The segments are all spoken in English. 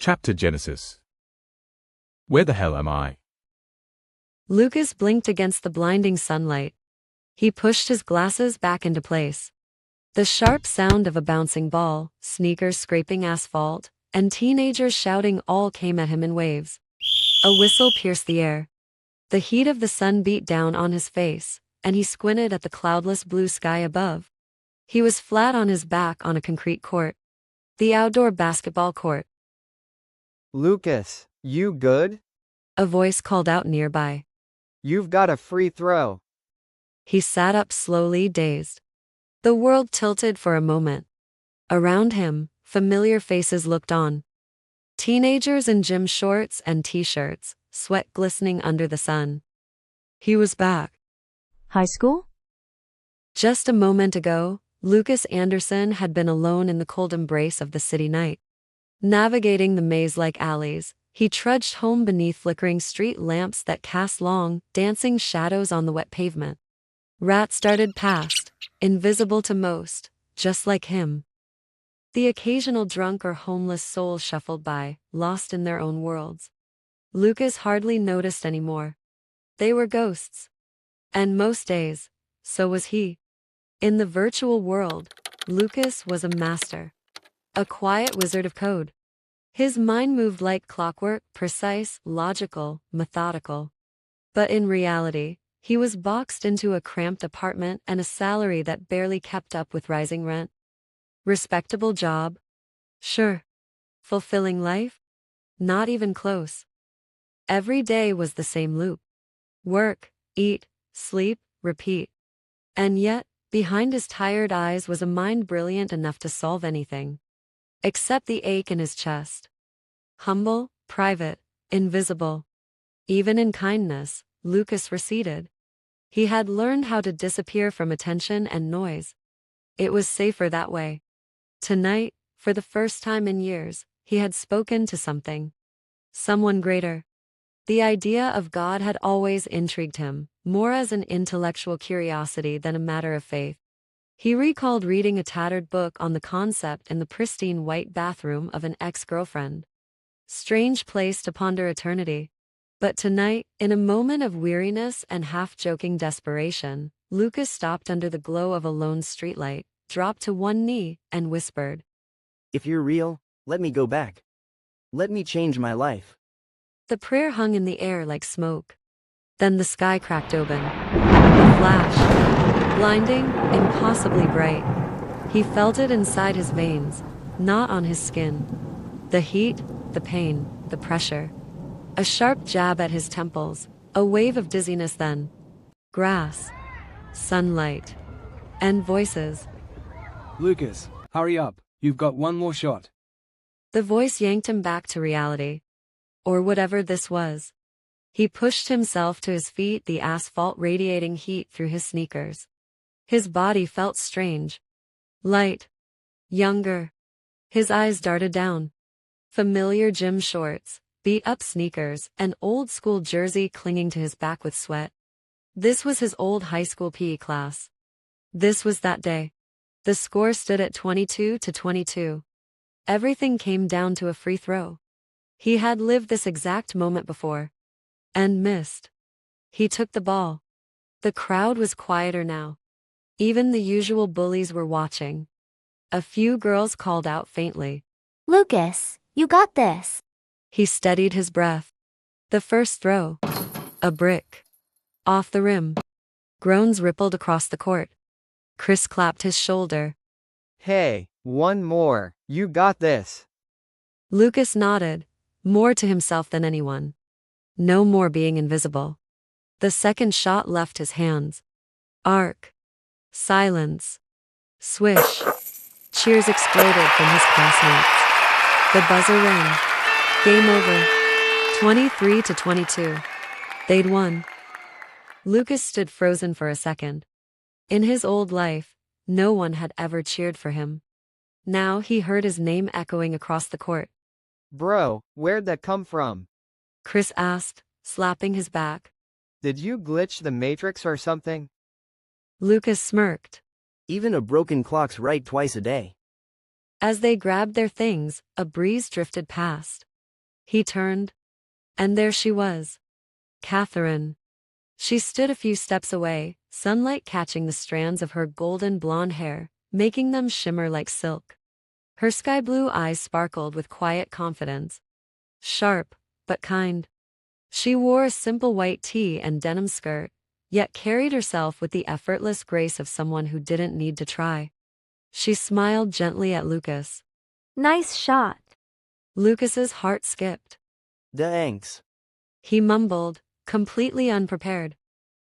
Chapter Genesis. Where the hell am I? Lucas blinked against the blinding sunlight. He pushed his glasses back into place. The sharp sound of a bouncing ball, sneakers scraping asphalt, and teenagers shouting all came at him in waves. A whistle pierced the air. The heat of the sun beat down on his face, and he squinted at the cloudless blue sky above. He was flat on his back on a concrete court. The outdoor basketball court. Lucas, you good? A voice called out nearby. You've got a free throw. He sat up slowly, dazed. The world tilted for a moment. Around him, familiar faces looked on. Teenagers in gym shorts and t-shirts, sweat glistening under the sun. He was back. High school? Just a moment ago, Lucas Anderson had been alone in the cold embrace of the city night. Navigating the maze-like alleys, he trudged home beneath flickering street lamps that cast long, dancing shadows on the wet pavement. Rats darted past, invisible to most, just like him. The occasional drunk or homeless soul shuffled by, lost in their own worlds. Lucas hardly noticed anymore. They were ghosts. And most days, so was he. In the virtual world, Lucas was a master. A quiet wizard of code. His mind moved like clockwork, precise, logical, methodical. But in reality, he was boxed into a cramped apartment and a salary that barely kept up with rising rent. Respectable job? Sure. Fulfilling life? Not even close. Every day was the same loop. Work, eat, sleep, repeat. And yet, behind his tired eyes was a mind brilliant enough to solve anything. Except the ache in his chest. Humble, private, invisible. Even in kindness, Lucas receded. He had learned how to disappear from attention and noise. It was safer that way. Tonight, for the first time in years, he had spoken to something. Someone greater. The idea of God had always intrigued him, more as an intellectual curiosity than a matter of faith. He recalled reading a tattered book on the concept in the pristine white bathroom of an ex-girlfriend. Strange place to ponder eternity. But tonight, in a moment of weariness and half-joking desperation, Lucas stopped under the glow of a lone streetlight, dropped to one knee, and whispered, "If you're real, let me go back. Let me change my life." The prayer hung in the air like smoke. Then the sky cracked open. A flash. Blinding, impossibly bright. He felt it inside his veins, not on his skin. The heat, the pain, the pressure. A sharp jab at his temples, a wave of dizziness then. Grass. Sunlight. And voices. Lucas, hurry up. You've got one more shot. The voice yanked him back to reality. Or whatever this was. He pushed himself to his feet, the asphalt radiating heat through his sneakers. His body felt strange. Light. Younger. His eyes darted down. Familiar gym shorts, beat-up sneakers, an old-school jersey clinging to his back with sweat. This was his old high school PE class. This was that day. The score stood at 22-22. Everything came down to a free throw. He had lived this exact moment before. And missed. He took the ball. The crowd was quieter now. Even the usual bullies were watching. A few girls called out faintly. Lucas, you got this. He steadied his breath. The first throw. A brick. Off the rim. Groans rippled across the court. Chris clapped his shoulder. Hey, one more. You got this. Lucas nodded, more to himself than anyone. No more being invisible. The second shot left his hands. Arc. Silence. Swish. Cheers exploded from his classmates. The buzzer rang. Game over. 23-22. They'd won. Lucas stood frozen for a second. In his old life, no one had ever cheered for him. Now he heard his name echoing across the court. Bro, where'd that come from? Chris asked, slapping his back. Did you glitch the Matrix or something? Lucas smirked. Even a broken clock's right twice a day. As they grabbed their things, a breeze drifted past. He turned, and there she was. Catherine. She stood a few steps away, sunlight catching the strands of her golden blonde hair, making them shimmer like silk. Her sky-blue eyes sparkled with quiet confidence. Sharp, but kind. She wore a simple white tee and denim skirt, yet carried herself with the effortless grace of someone who didn't need to try. She smiled gently at Lucas. Nice shot. Lucas's heart skipped. Thanks. He mumbled, completely unprepared.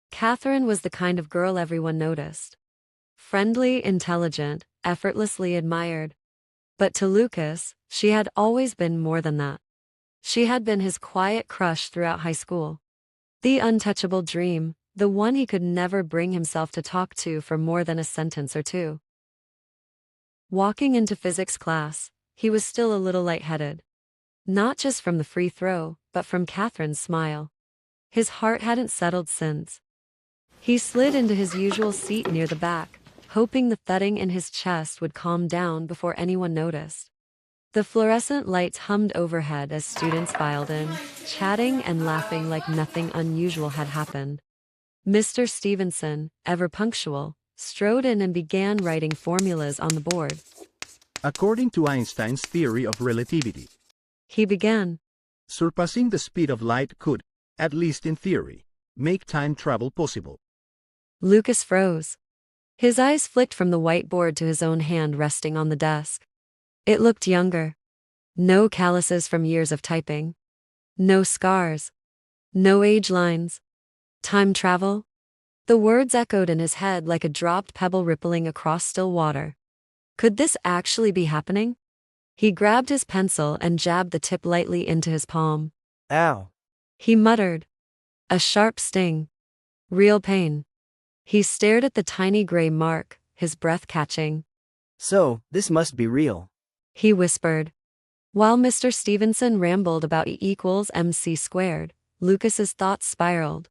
Catherine was the kind of girl everyone noticed. Friendly, intelligent, effortlessly admired. But to Lucas, she had always been more than that. She had been his quiet crush throughout high school. The untouchable dream, the one he could never bring himself to talk to for more than a sentence or two. Walking into physics class, he was still a little lightheaded. Not just from the free throw, but from Catherine's smile. His heart hadn't settled since. He slid into his usual seat near the back, hoping the thudding in his chest would calm down before anyone noticed. The fluorescent lights hummed overhead as students filed in, chatting and laughing like nothing unusual had happened. Mr. Stevenson, ever punctual, strode in and began writing formulas on the board. According to Einstein's theory of relativity, He began. surpassing the speed of light could, at least in theory, make time travel possible. Lucas froze. His eyes flicked from the whiteboard to his own hand resting on the desk. It looked younger. No calluses from years of typing. No scars. No age lines. Time travel? The words echoed in his head like a dropped pebble rippling across still water. Could this actually be happening? He grabbed his pencil and jabbed the tip lightly into his palm. Ow. He muttered. A sharp sting. Real pain. He stared at the tiny gray mark, his breath catching. So, this must be real. He whispered. While Mr. Stevenson rambled about E equals MC squared, Lucas's thoughts spiraled.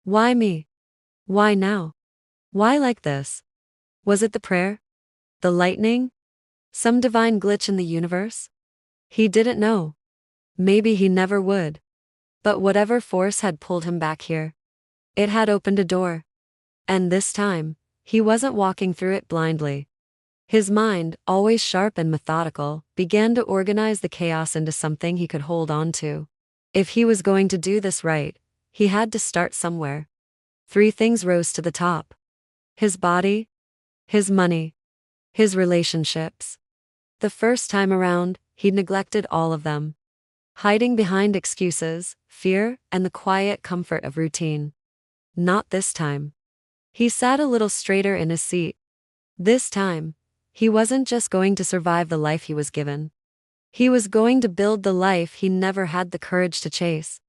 Why me? Why now? Why like this? Was it the prayer? The lightning? Some divine glitch in the universe? He didn't know. Maybe he never would. But whatever force had pulled him back here, it had opened a door. And this time, he wasn't walking through it blindly. His mind, always sharp and methodical, began to organize the chaos into something he could hold on to. If he was going to do this right, he had to start somewhere. 3 things rose to the top. His body, his money, his relationships. The first time around, he'd neglected all of them. Hiding behind excuses, fear, and the quiet comfort of routine. Not this time. He sat a little straighter in his seat. This time, he wasn't just going to survive the life he was given. He was going to build the life he never had the courage to chase.